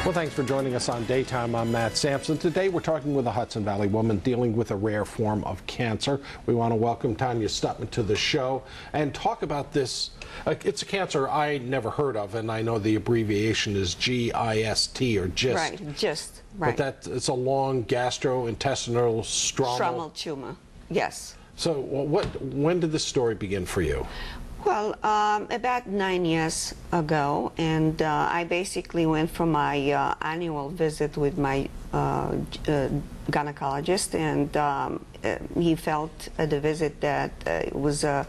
Well, thanks for joining us on Daytime. I'm Matt Sampson. Today we're talking with a Hudson Valley woman dealing with a rare form of cancer. We want to welcome Tanya Stutman to the show and talk about this. It's a cancer I never heard of, and I know the abbreviation is GIST or GIST. Right, GIST, right. But it's a long gastrointestinal stromal tumor, yes. So when did this story begin for you? Well, about 9 years ago, and I basically went for my annual visit with my gynecologist, and he felt at the visit that it was a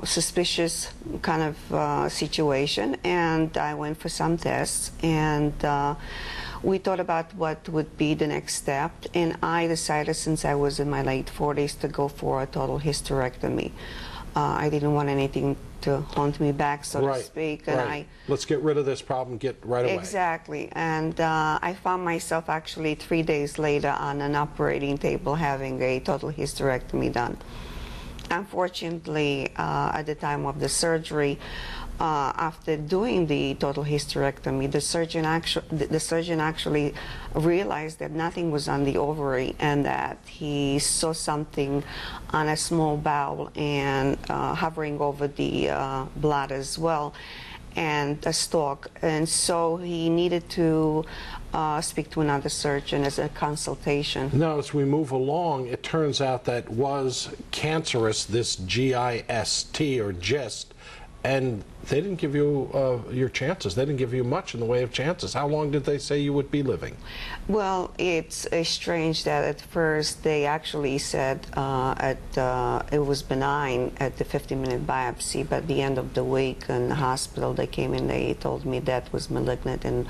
suspicious kind of situation, and I went for some tests, and we thought about what would be the next step, and I decided, since I was in my late 40s, to go for a total hysterectomy. I didn't want anything to haunt me back, so to speak. And let's get rid of this problem, get right away. Exactly. And I found myself actually 3 days later on an operating table having a total hysterectomy done. Unfortunately, at the time of the surgery, after doing the total hysterectomy, the surgeon actually realized that nothing was on the ovary and that he saw something on a small bowel and hovering over the bladder as well, and a stalk. And so he needed to speak to another surgeon as a consultation. Now, as we move along, it turns out that was cancerous, this GIST or GIST, and they didn't give you your chances. They didn't give you much in the way of chances. How long did they say you would be living? Well, it's strange that at first they actually said it was benign at the 50-minute biopsy, but at the end of the week in the hospital they came in, they told me that was malignant and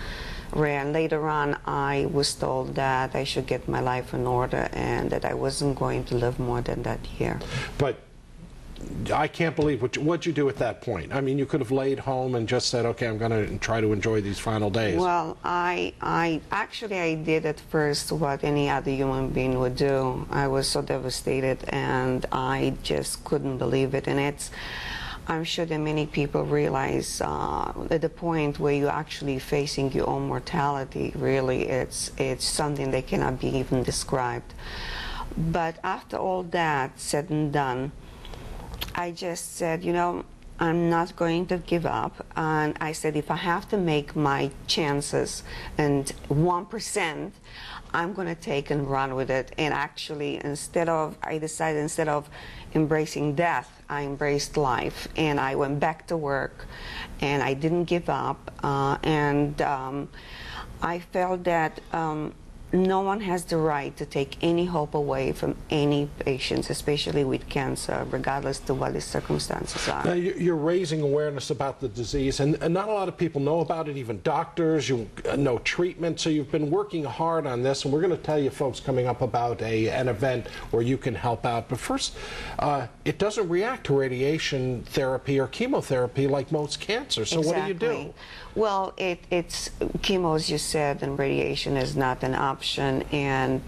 rare. And later on I was told that I should get my life in order and that I wasn't going to live more than that year. But I can't believe what'd you do at that point? I mean, you could have laid home and just said, okay, I'm going to try to enjoy these final days. Well, I did at first what any other human being would do. I was so devastated, and I just couldn't believe it. And I'm sure that many people realize at the point where you're actually facing your own mortality, really, it's something that cannot be even described. But after all that said and done, I just said, you know, I'm not going to give up. And I said, if I have to make my chances and 1%, I'm going to take and run with it. And actually, I decided instead of embracing death, I embraced life. And I went back to work, and I didn't give up. I felt that no one has the right to take any hope away from any patients, especially with cancer, regardless of what the circumstances are. Now, you're raising awareness about the disease, and not a lot of people know about it, even doctors, you know treatment, so you've been working hard on this, and we're going to tell you folks coming up about an event where you can help out. But first, it doesn't react to radiation therapy or chemotherapy like most cancers, so what do you do? Well, it's chemo, as you said, and radiation is not an option, and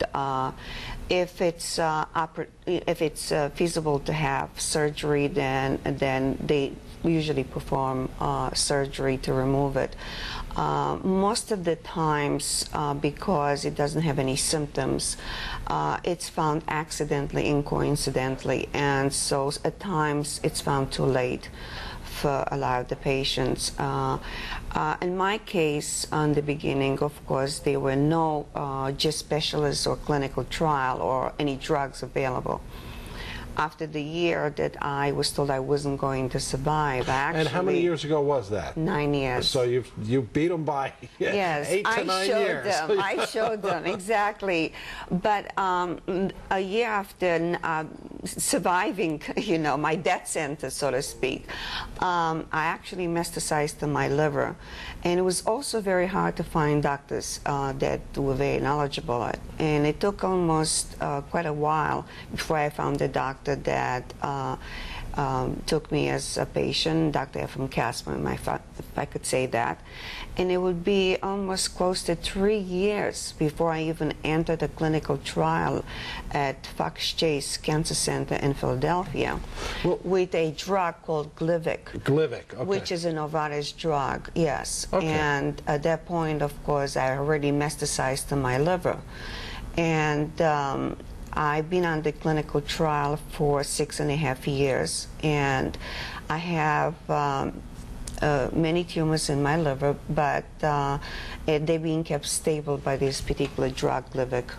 if it's feasible to have surgery, then they usually perform surgery to remove it. Most of the times, because it doesn't have any symptoms, it's found accidentally and coincidentally, and so at times it's found too late for a lot of the patients. In my case, in the beginning, of course, there were no GIST specialists or clinical trial or any drugs available. After the year that I was told I wasn't going to survive, and how many years ago was that? 9 years. So you beat them by 8 to 9 years. I showed them, exactly. But a year after surviving, you know, my death sentence, so to speak, I actually metastasized to my liver. And it was also very hard to find doctors that were very knowledgeable. And it took almost quite a while before I found a doctor that took me as a patient, Dr. Ephraim Kasman, if I could say that. And it would be almost close to 3 years before I even entered a clinical trial at Fox Chase Cancer Center in Philadelphia with a drug called Glivec. Glivec, okay. Which is a Novartis drug, yes. Okay. And at that point, of course, I already metastasized to my liver. And I've been on the clinical trial for 6.5 years, and I have many tumors in my liver, but they're being kept stable by this particular drug, Glivec.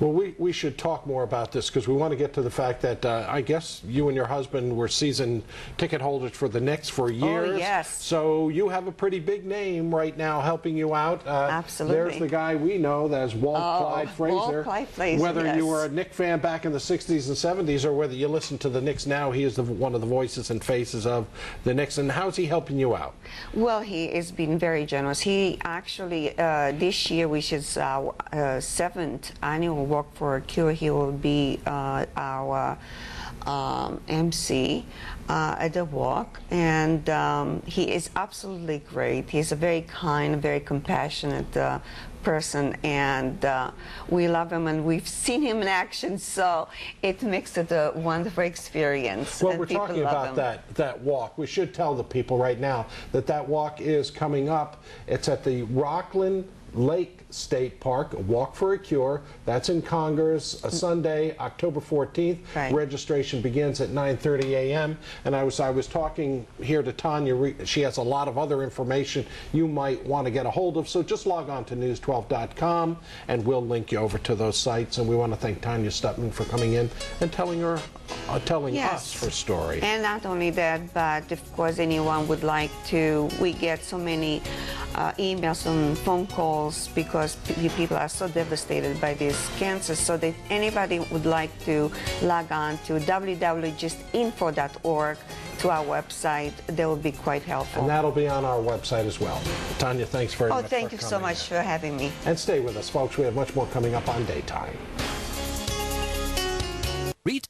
Well, we should talk more about this because we want to get to the fact that I guess you and your husband were season ticket holders for the Knicks for years. Oh, yes. So you have a pretty big name right now helping you out. Absolutely. There's the guy we know, that's Walt Clyde Frazier. Walt Clyde Frazier, Whether yes. you were a Knicks fan back in the 60s and 70s or whether you listen to the Knicks now, he is one of the voices and faces of the Knicks. And how's he helping you out? Well, he has been very generous. He actually, this year, which is our 7th annual Walk for a Cure, he will be our MC at the walk, and he is absolutely great. He's a very kind, very compassionate person, and we love him, and we've seen him in action, so it makes it a wonderful experience. Well, and we're people talking love about him. that walk. We should tell the people right now that that walk is coming up. It's at the Rockland Lake State Park, Walk for a Cure. That's in Congress, a Sunday, October 14th. Right. Registration begins at 9:30 a.m. And I was talking here to Tanya. She has a lot of other information you might want to get a hold of. So just log on to news12.com and we'll link you over to those sites. And we want to thank Tanya Stutman for coming in and telling Yes. us her story. And not only that, but of course anyone would like to, we get so many emails and phone calls because people are so devastated by this cancer. So that anybody would like to log on to www.justinfo.org to our website, that will be quite helpful. And that'll be on our website as well. Tanya, thanks very much. Thank you so much for having me. And stay with us, folks. We have much more coming up on Daytime. Read